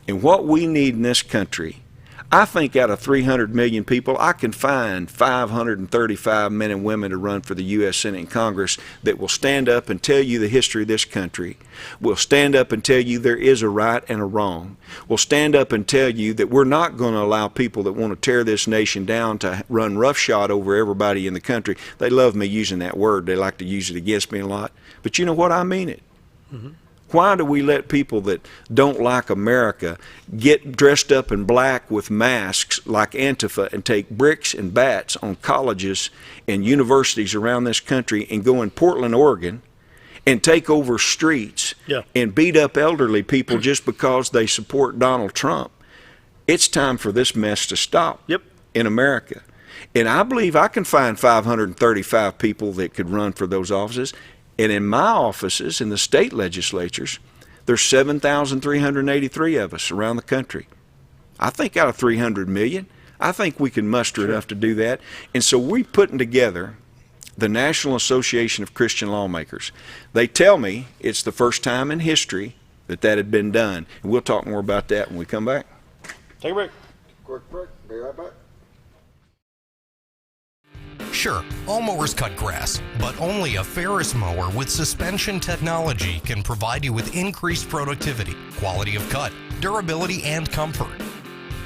And what we need in this country, I think out of 300 million people, I can find 535 men and women to run for the U.S. Senate and Congress that will stand up and tell you the history of this country, will stand up and tell you there is a right and a wrong, will stand up and tell you that we're not going to allow people that want to tear this nation down to run roughshod over everybody in the country. They love me using that word. They like to use it against me a lot. But you know what? I mean it. Mm-hmm. Why do we let people that don't like America get dressed up in black with masks like Antifa and take bricks and bats on colleges and universities around this country and go in Portland, Oregon, and take over streets and beat up elderly people just because they support Donald Trump? It's time for this mess to stop in America. And I believe I can find 535 people that could run for those offices. And in my offices, in the state legislatures, there's 7,383 of us around the country. I think out of 300 million, I think we can muster enough to do that. And so we're putting together the National Association of Christian Lawmakers. They tell me it's the first time in history that that had been done. And we'll talk more about that when we come back. Take a break. Quick break. Be right back. Sure, all mowers cut grass, but only a Ferris mower with suspension technology can provide you with increased productivity, quality of cut, durability, and comfort.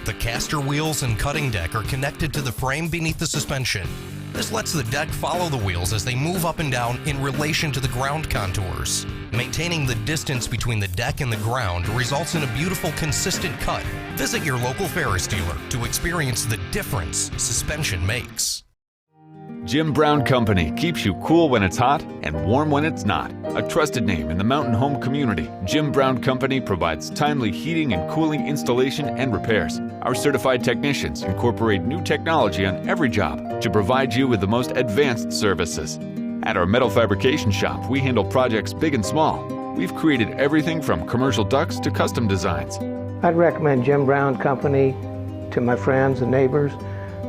The caster wheels and cutting deck are connected to the frame beneath the suspension. This lets the deck follow the wheels as they move up and down in relation to the ground contours. Maintaining the distance between the deck and the ground results in a beautiful, consistent cut. Visit your local Ferris dealer to experience the difference suspension makes. Jim Brown Company keeps you cool when it's hot and warm when it's not. A trusted name in the mountain home community, Jim Brown Company provides timely heating and cooling installation and repairs. Our certified technicians incorporate new technology on every job to provide you with the most advanced services. At our metal fabrication shop, we handle projects big and small. We've created everything from commercial ducts to custom designs. I'd recommend Jim Brown Company to my friends and neighbors.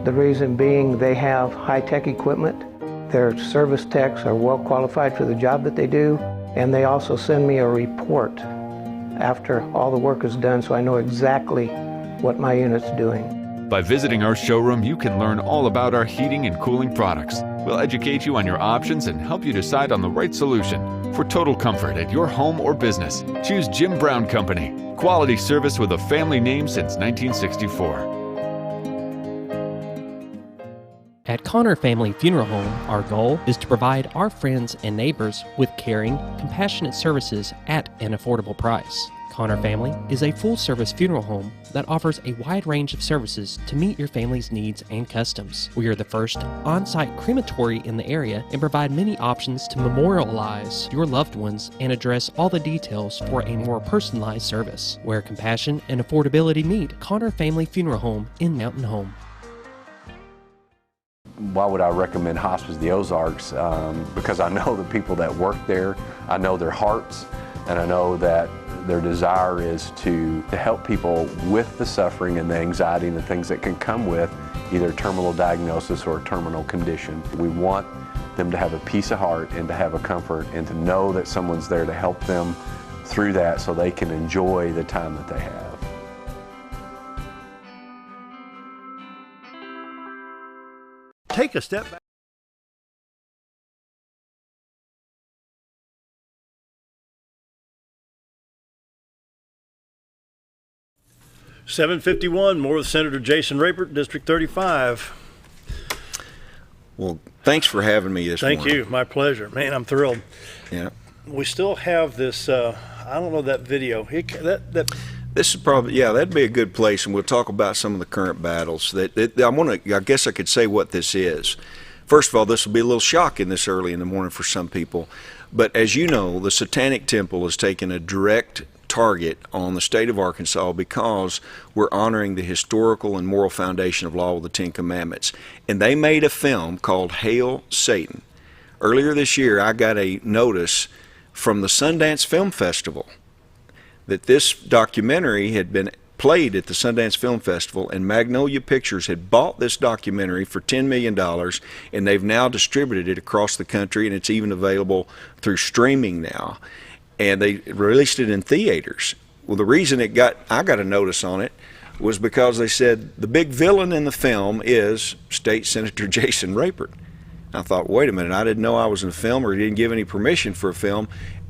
The reason being they have high-tech equipment, their service techs are well qualified for the job that they do, and they also send me a report after all the work is done so I know exactly what my unit's doing. By visiting our showroom, you can learn all about our heating and cooling products. We'll educate you on your options and help you decide on the right solution. For total comfort at your home or business, choose Jim Brown Company. Quality service with a family name since 1964. At Connor Family Funeral Home, our goal is to provide our friends and neighbors with caring, compassionate services at an affordable price. Connor Family is a full-service funeral home that offers a wide range of services to meet your family's needs and customs. We are the first on-site crematory in the area and provide many options to memorialize your loved ones and address all the details for a more personalized service. Where compassion and affordability meet, Connor Family Funeral Home in Mountain Home. Why would I recommend Hospice of the Ozarks? Because I know the people that work there, I know their hearts, and I know that their desire is to help people with the suffering and the anxiety and the things that can come with either terminal diagnosis or a terminal condition. We want them to have a peace of heart and to have a comfort and to know that someone's there to help them through that so they can enjoy the time that they have. Take a step back. $7:51, more with Senator Jason Rapert, District 35. Well, thanks for having me this morning. Thank you. My pleasure. Man, I'm thrilled. Yeah. We still have this, I don't know, that video. This is probably, that'd be a good place, and we'll talk about some of the current battles. I guess I could say what this is. First of all, this will be a little shocking this early in the morning for some people, but as you know, the Satanic Temple has taken a direct target on the state of Arkansas because we're honoring the historical and moral foundation of law with the Ten Commandments. And they made a film called Hail Satan. Earlier this year, I got a notice from the Sundance Film Festival that this documentary had been played at the Sundance Film Festival, and Magnolia Pictures had bought this documentary for $10 million, and they've now distributed it across the country, and it's even available through streaming now. And they released it in theaters. Well, the reason I got a notice on it was because they said the big villain in the film is State Senator Jason Rapert. I thought, wait a minute, I didn't know I was in a film or didn't give any permission for a film.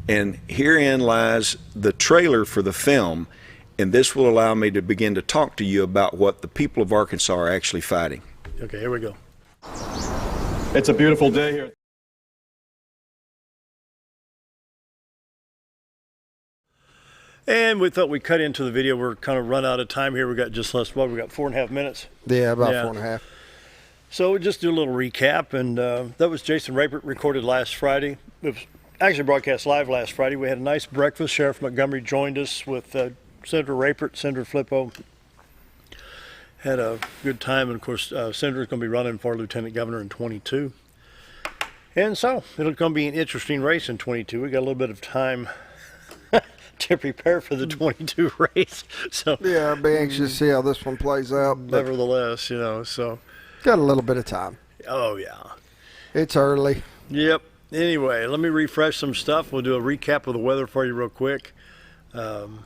And herein lies the trailer for the film, and this will allow me to begin to talk to you about what the people of Arkansas are actually fighting. Okay, here we go. It's a beautiful day here. And we thought we'd cut into the video. We're kind of run out of time here. We got just less, we got 4.5 minutes. Yeah, about 4.5. So we'll just do a little recap. And that was Jason Rapert, recorded last Friday. It was actually broadcast live last Friday. We had a nice breakfast. Sheriff Montgomery joined us with Senator Rapert, Senator Flippo. Had a good time. And, of course, Senator's going to be running for Lieutenant Governor in 22. And so it'll going to be an interesting race in 22. We got a little bit of time to prepare for the 22 race. So yeah, I'll be anxious to see how this one plays out. Nevertheless, so got a little bit of time. Oh yeah, it's early. Yep. Anyway, let me refresh some stuff. We'll do a recap of the weather for you real quick. Currently,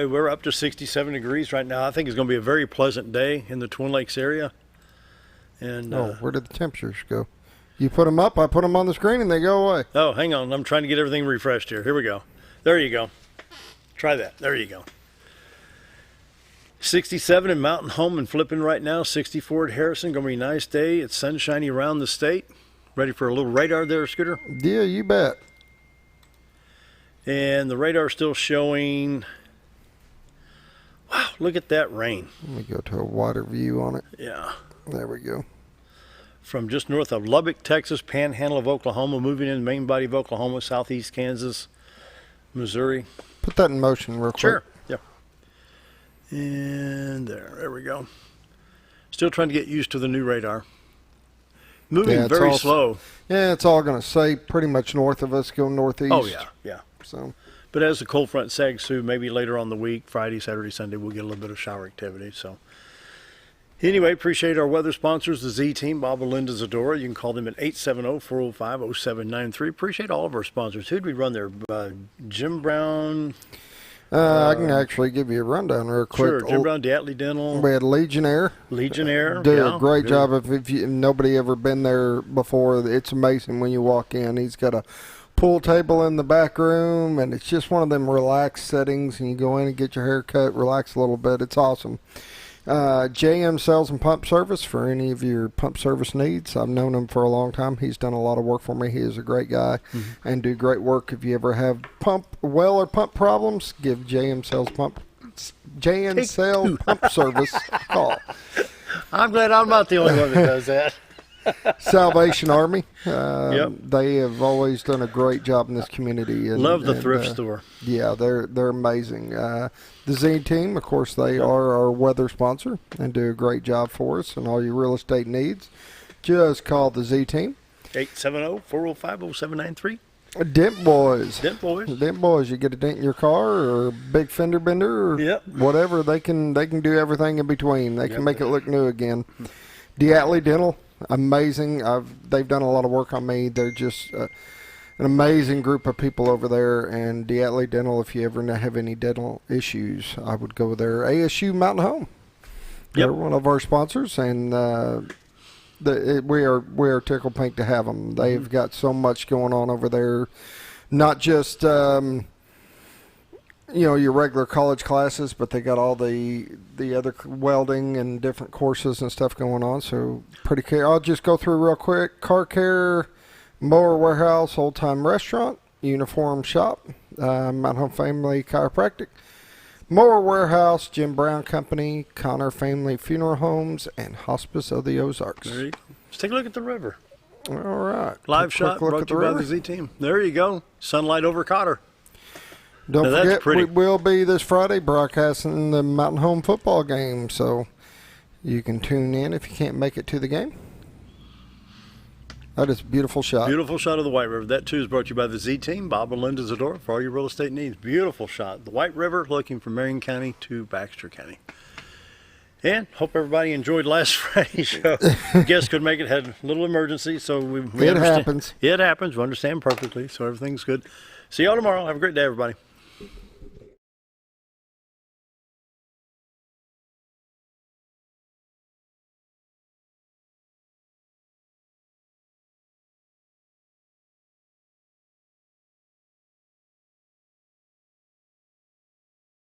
we're up to 67 degrees right now. I think it's going to be a very pleasant day in the Twin Lakes area. And where did the temperatures go? You put them up, I put them on the screen, and they go away. Oh, hang on. I'm trying to get everything refreshed here. Here we go. There you go. Try that. There you go. 67 in Mountain Home and Flippin right now. 64 at Harrison. Going to be a nice day. It's sunshiny around the state. Ready for a little radar there, Scooter? Yeah, you bet. And the radar still showing... Wow, look at that rain. Let me go to a wider view on it. Yeah. There we go. From just north of Lubbock, Texas, panhandle of Oklahoma, moving in the main body of Oklahoma, southeast Kansas, Missouri. Put that in motion real quick. Sure. Yeah. And there we go. Still trying to get used to the new radar. Moving very slow. Yeah, it's all going to say pretty much north of us, go northeast. Oh, yeah, yeah. So, but as the cold front sags through, maybe later on the week, Friday, Saturday, Sunday, we'll get a little bit of shower activity. So, anyway, appreciate our weather sponsors, the Z Team, Bob and Linda Zadora. You can call them at 870-405-0793. Appreciate all of our sponsors. Who'd we run there? Jim Brown. I can actually give you a rundown real quick. Sure, Jim Brown, Diatley Dental. We had Legionnaire. Legionnaire. Do a great job. If nobody ever been there before, it's amazing when you walk in. He's got a pool table in the back room, and it's just one of them relaxed settings, and you go in and get your hair cut, relax a little bit. It's awesome. JM Sales and Pump Service for any of your pump service needs. I've known him for a long time. He's done a lot of work for me. He is a great guy and do great work. If you ever have pump problems, give JM Sales Pump Service a call. I'm glad I'm not the only one that does that. Salvation Army. They have always done a great job in this community. Love the thrift store. Yeah, they're amazing. The Z Team, of course, they are our weather sponsor and do a great job for us and all your real estate needs. Just call the Z Team. 870-405-0793. Dent Boys. Dent Boys. Dent Boys. You get a dent in your car or a big fender bender or whatever, they can do everything in between. They can make it look new again. Diatley Dental. Amazing. They've done a lot of work on me. They're just an amazing group of people over there. And Diatley Dental, if you ever have any dental issues, I would go there. ASU Mountain Home. They're one of our sponsors, and we are tickled pink to have them. They've got so much going on over there, not just your regular college classes, but they got all the other welding and different courses and stuff going on. So pretty cool. I'll just go through real quick. Car care, mower warehouse, old time restaurant, uniform shop, Mountain Home Family Chiropractic, mower warehouse, Jim Brown Company, Connor Family Funeral Homes, and Hospice of the Ozarks. There you go. Let's take a look at the river. All right. Live shot brought to you by the Z Team. There you go. Sunlight over Cotter. Don't forget, we will be this Friday broadcasting the Mountain Home football game, so you can tune in if you can't make it to the game. That is a beautiful shot. Beautiful shot of the White River. That, too, is brought to you by the Z Team, Bob and Linda Zadora, for all your real estate needs. Beautiful shot. The White River looking from Marion County to Baxter County. And hope everybody enjoyed last Friday's show. Guests couldn't make it, had a little emergency, so we it understand. Happens. It happens. We understand perfectly, so everything's good. See y'all tomorrow. Have a great day, everybody.